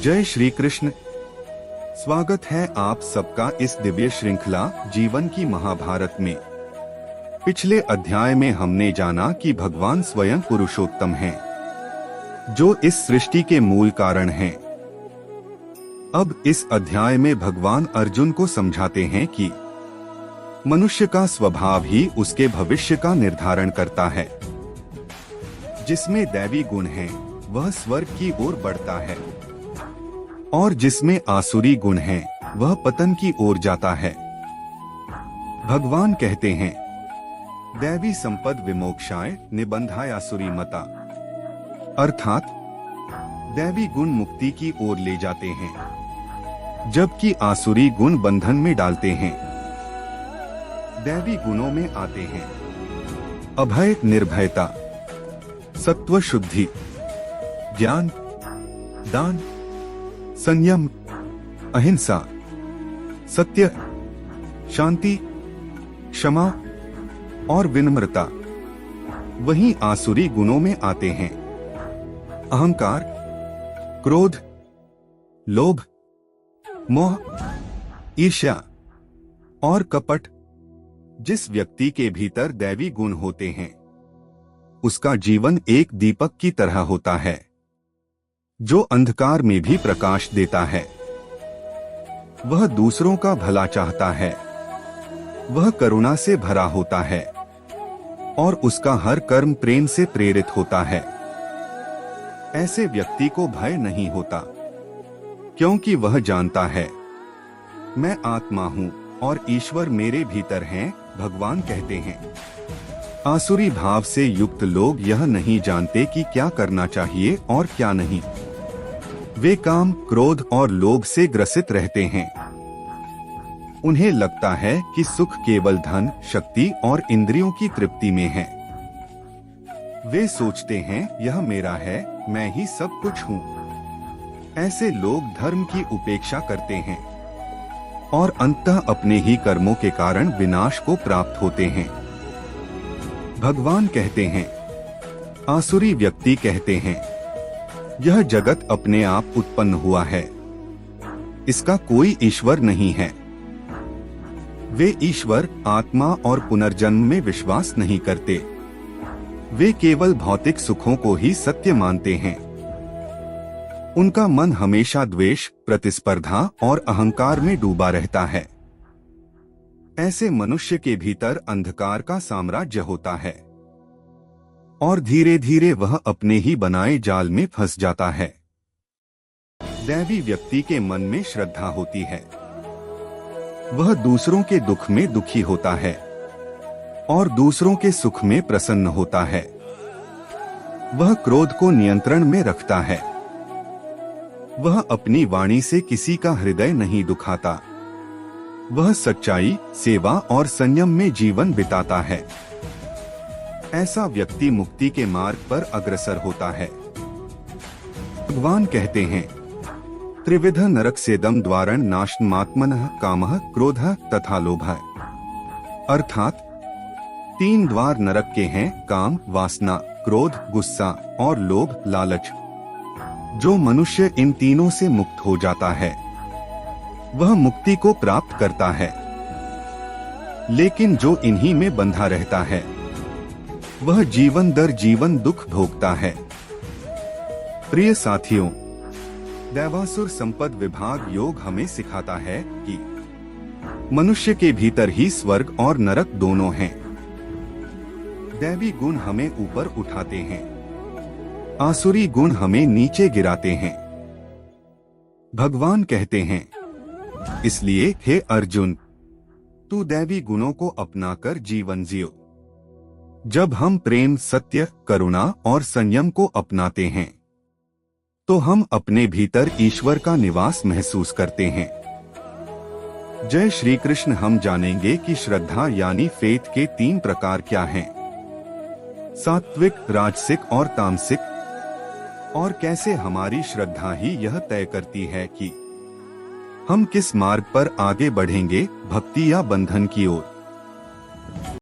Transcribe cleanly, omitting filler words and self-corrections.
जय श्री कृष्ण। स्वागत है आप सबका इस दिव्य श्रृंखला जीवन की महाभारत में। पिछले अध्याय में हमने जाना कि भगवान स्वयं पुरुषोत्तम हैं, जो इस सृष्टि के मूल कारण हैं। अब इस अध्याय में भगवान अर्जुन को समझाते हैं कि मनुष्य का स्वभाव ही उसके भविष्य का निर्धारण करता है। जिसमें दैवी गुण हैं, वह स्वर्ग की ओर बढ़ता है, और जिसमें आसुरी गुण हैं, वह पतन की ओर जाता है। भगवान कहते हैं, दैवी संपद विमोक्षाय निबंधाय आसुरी मता, अर्थात दैवी गुण मुक्ति की ओर ले जाते हैं, जबकि आसुरी गुण बंधन में डालते हैं। दैवी गुणों में आते हैं अभय, निर्भयता, सत्व शुद्धि, ज्ञान, दान, संयम, अहिंसा, सत्य, शांति, क्षमा और विनम्रता। वहीं आसुरी गुणों में आते हैं अहंकार, क्रोध, लोभ, मोह, ईर्ष्या और कपट। जिस व्यक्ति के भीतर दैवी गुण होते हैं, उसका जीवन एक दीपक की तरह होता है, जो अंधकार में भी प्रकाश देता है। वह दूसरों का भला चाहता है, वह करुणा से भरा होता है, और उसका हर कर्म प्रेम से प्रेरित होता है। ऐसे व्यक्ति को भय नहीं होता, क्योंकि वह जानता है, मैं आत्मा हूँ और ईश्वर मेरे भीतर हैं। भगवान कहते हैं, आसुरी भाव से युक्त लोग यह नहीं जानते कि क्या करना चाहिए और क्या नहीं। वे काम, क्रोध और लोभ से ग्रसित रहते हैं। उन्हें लगता है कि सुख केवल धन, शक्ति और इंद्रियों की तृप्ति में है। वे सोचते हैं, यह मेरा है, मैं ही सब कुछ हूँ। ऐसे लोग धर्म की उपेक्षा करते हैं और अंततः अपने ही कर्मों के कारण विनाश को प्राप्त होते हैं। भगवान कहते हैं, आसुरी व्यक्ति कहते हैं, यह जगत अपने आप उत्पन्न हुआ है, इसका कोई ईश्वर नहीं है। वे ईश्वर, आत्मा और पुनर्जन्म में विश्वास नहीं करते। वे केवल भौतिक सुखों को ही सत्य मानते हैं। उनका मन हमेशा द्वेष, प्रतिस्पर्धा और अहंकार में डूबा रहता है। ऐसे मनुष्य के भीतर अंधकार का साम्राज्य होता है, और धीरे धीरे वह अपने ही बनाए जाल में फंस जाता है। दैवी व्यक्ति के मन में श्रद्धा होती है। वह दूसरों के दुख में दुखी होता है और दूसरों के सुख में प्रसन्न होता है। वह क्रोध को नियंत्रण में रखता है। वह अपनी वाणी से किसी का हृदय नहीं दुखाता। वह सच्चाई, सेवा और संयम में जीवन बिताता है। ऐसा व्यक्ति मुक्ति के मार्ग पर अग्रसर होता है। भगवान कहते हैं, त्रिविध नरक सेदम द्वारण नाशमात्मनः कामः, क्रोधः तथा लोभः, अर्थात 3 द्वार नरक के हैं, काम, वासना, क्रोध, गुस्सा और लोभ, लालच। जो मनुष्य इन तीनों से मुक्त हो जाता है, वह मुक्ति को प्राप्त करता है। लेकिन जो इन्हीं में बंधा रहता है, वह जीवन दर जीवन दुख भोगता है। प्रिय साथियों, दैवासुर संपद विभाग योग हमें सिखाता है कि मनुष्य के भीतर ही स्वर्ग और नरक दोनों हैं। दैवी गुण हमें ऊपर उठाते हैं, आसुरी गुण हमें नीचे गिराते हैं। भगवान कहते हैं, इसलिए हे अर्जुन, तू दैवी गुणों को अपनाकर जीवन जियो। जब हम प्रेम, सत्य, करुणा और संयम को अपनाते हैं, तो हम अपने भीतर ईश्वर का निवास महसूस करते हैं। जय श्री कृष्ण। हम जानेंगे कि श्रद्धा यानी फेथ के 3 प्रकार क्या हैं, सात्विक, राजसिक और तामसिक, और कैसे हमारी श्रद्धा ही यह तय करती है कि हम किस मार्ग पर आगे बढ़ेंगे, भक्ति या बंधन की ओर।